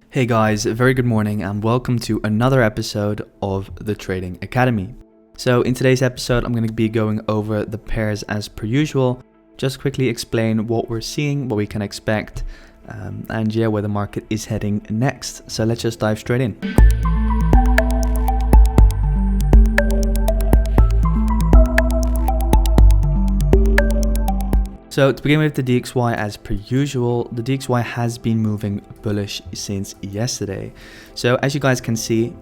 Hey guys, very good morning and welcome to another episode of the Trading Academy. So in today's episode, I'm going to be going over the pairs as per usual, just quickly explain what we're seeing, what we can expect, and where the market is heading next. So let's just dive straight in. So to begin with the DXY as per usual, the DXY has been moving bullish since yesterday. So as you guys can see,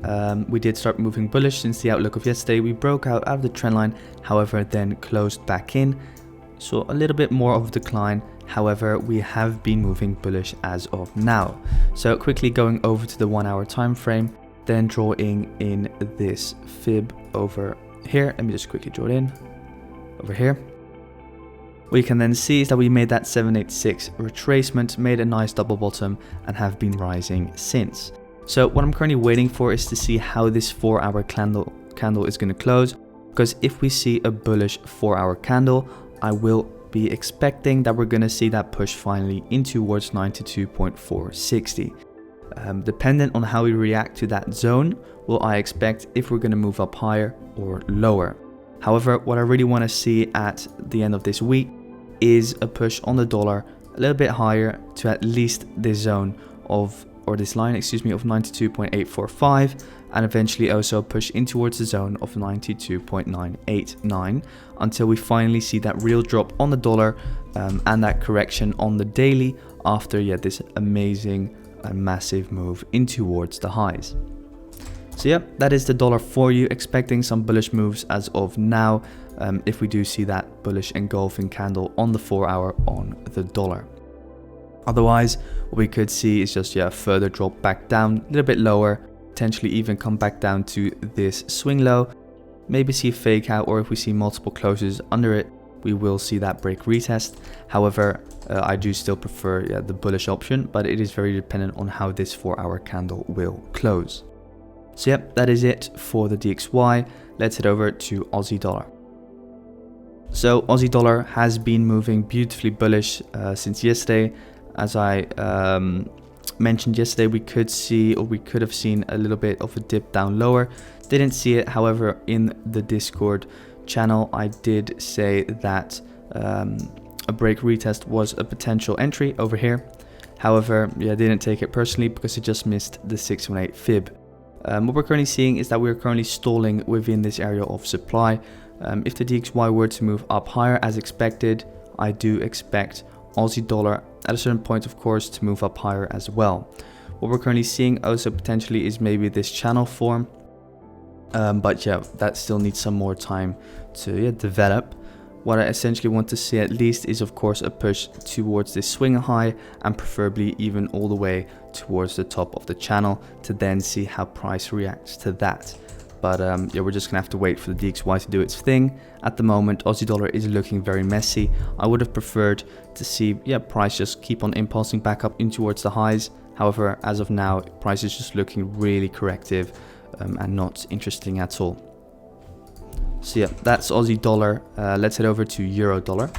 we did start moving bullish since the outlook of yesterday. We broke out of the trend line, however, then closed back in. So a little bit more of a decline. However, we have been moving bullish as of now. So quickly going over to the 1 hour time frame, then drawing in this fib over here. Let me just quickly draw it in over here. What you can then see is that we made that 786 retracement, made a nice double bottom, and have been rising since. So what I'm currently waiting for is to see how this 4 hour candle is going to close, because if we see a bullish 4 hour candle, I will be expecting that we're going to see that push finally in towards 92.460. Dependent on how we react to that zone, will I expect if we're going to move up higher or lower. However, what I really want to see at the end of this week is a push on the dollar a little bit higher to at least this zone of, or this line, excuse me, of 92.845, and eventually also push in towards the zone of 92.989 until we finally see that real drop on the dollar and that correction on the daily after this amazing and massive move in towards the highs. So yeah, that is the dollar for you, expecting some bullish moves as of now if we do see that bullish engulfing candle on the 4 hour on the dollar. Otherwise, what we could see is just a further drop back down, a little bit lower, potentially even come back down to this swing low, maybe see a fake out, or if we see multiple closes under it, we will see that break retest. However, I do still prefer the bullish option, but it is very dependent on how this 4 hour candle will close. So yep, that is it for the DXY. Let's head over to Aussie dollar. So Aussie dollar has been moving beautifully bullish since yesterday. As I mentioned yesterday, we could see, or we could have seen, a little bit of a dip down lower. Didn't see it. However, in the Discord channel, I did say that a break retest was a potential entry over here. However, I didn't take it personally because it just missed the 618 fib. What we're currently seeing is that we're currently stalling within this area of supply. If the DXY were to move up higher as expected, I do expect Aussie dollar at a certain point, of course, to move up higher as well. What we're currently seeing also potentially is maybe this channel form. But that still needs some more time to develop. What I essentially want to see at least is, of course, a push towards this swing high and preferably even all the way towards the top of the channel to then see how price reacts to that. But we're just gonna have to wait for the DXY to do its thing. At the moment, Aussie dollar is looking very messy. I would have preferred to see price just keep on impulsing back up in towards the highs. However, as of now, price is just looking really corrective and not interesting at all. So that's Aussie dollar. Let's head over to Euro dollar.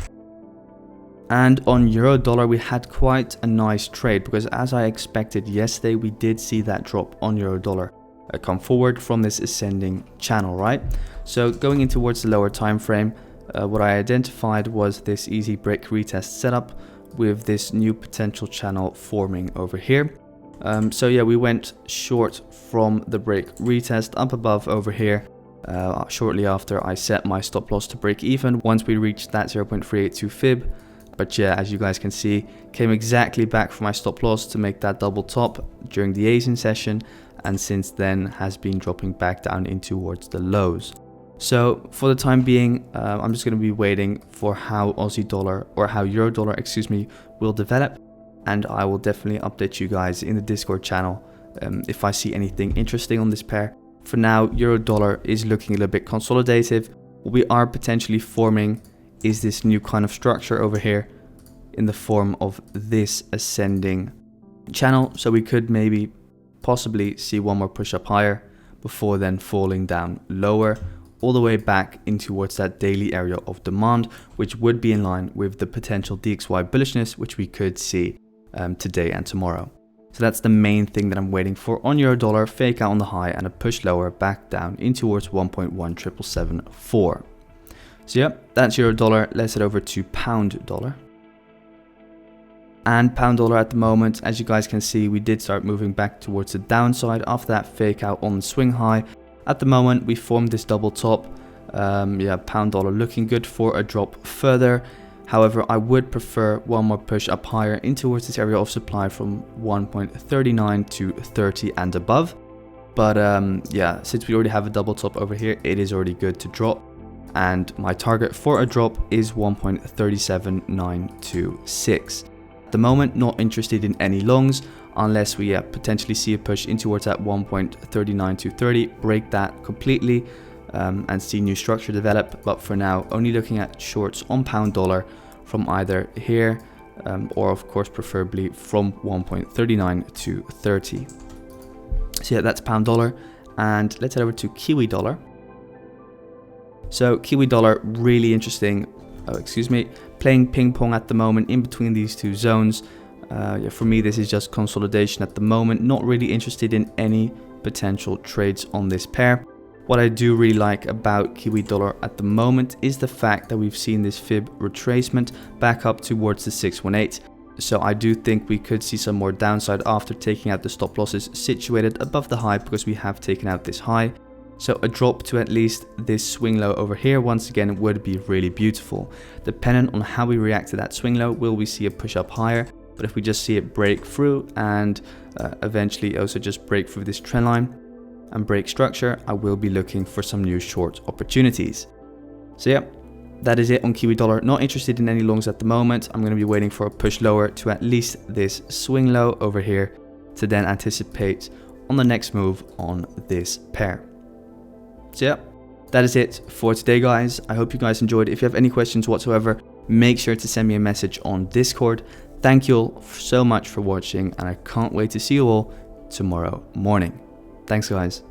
And on Euro dollar, we had quite a nice trade because, as I expected yesterday, we did see that drop on Euro dollar come forward from this ascending channel, right? So going in towards the lower time frame, what I identified was this easy break retest setup with this new potential channel forming over here. We went short from the break retest up above over here. Shortly after I set my stop loss to break even once we reached that 0.382 fib. But as you guys can see, came exactly back from my stop loss to make that double top during the Asian session, and since then has been dropping back down in towards the lows. So for the time being, I'm just going to be waiting for how Aussie dollar, or how Euro dollar, excuse me, will develop, and I will definitely update you guys in the Discord channel if I see anything interesting on this pair. For now, Euro dollar is looking a little bit consolidative. What we are potentially forming is this new kind of structure over here in the form of this ascending channel. So we could maybe possibly see one more push up higher before then falling down lower all the way back in towards that daily area of demand, which would be in line with the potential DXY bullishness which we could see today and tomorrow. So that's the main thing that I'm waiting for on euro dollar, fake out on the high and a push lower back down in towards 1.17774. So yeah, that's euro dollar. Let's head over to pound dollar. And pound dollar at the moment, as you guys can see, we did start moving back towards the downside after that fake out on the swing high. At the moment, we formed this double top. Yeah, pound dollar looking good for a drop further. However, I would prefer one more push up higher in towards this area of supply from 1.39 to 30 and above. But yeah, since we already have a double top over here, it is already good to drop. And my target for a drop is 1.37926. At the moment, not interested in any longs unless we potentially see a push in towards that 1.39230, break that completely and see new structure develop. But for now, only looking at shorts on pound dollar from either here or of course preferably from 1.39 to 30. So yeah, that's pound dollar. And let's head over to Kiwi dollar. So Kiwi dollar, really interesting, playing ping pong at the moment in between these two zones. Yeah, for me, this is just consolidation at the moment, not really interested in any potential trades on this pair. What I do really like about Kiwi dollar at the moment is the fact that we've seen this fib retracement back up towards the 618. So I do think we could see some more downside after taking out the stop losses situated above the high, because we have taken out this high. So a drop to at least this swing low over here once again would be really beautiful. Dependent on how we react to that swing low, will we see a push up higher? But if we just see it break through and eventually also just break through this trend line and break structure, I will be looking for some new short opportunities. So yeah, that is it on Kiwi dollar. Not interested in any longs at the moment. I'm going to be waiting for a push lower to at least this swing low over here to then anticipate on the next move on this pair. So yeah, that is it for today, guys. I hope you guys enjoyed. If you have any questions whatsoever, make sure to send me a message on Discord. Thank you all so much for watching, and I can't wait to see you all tomorrow morning. Thanks, guys.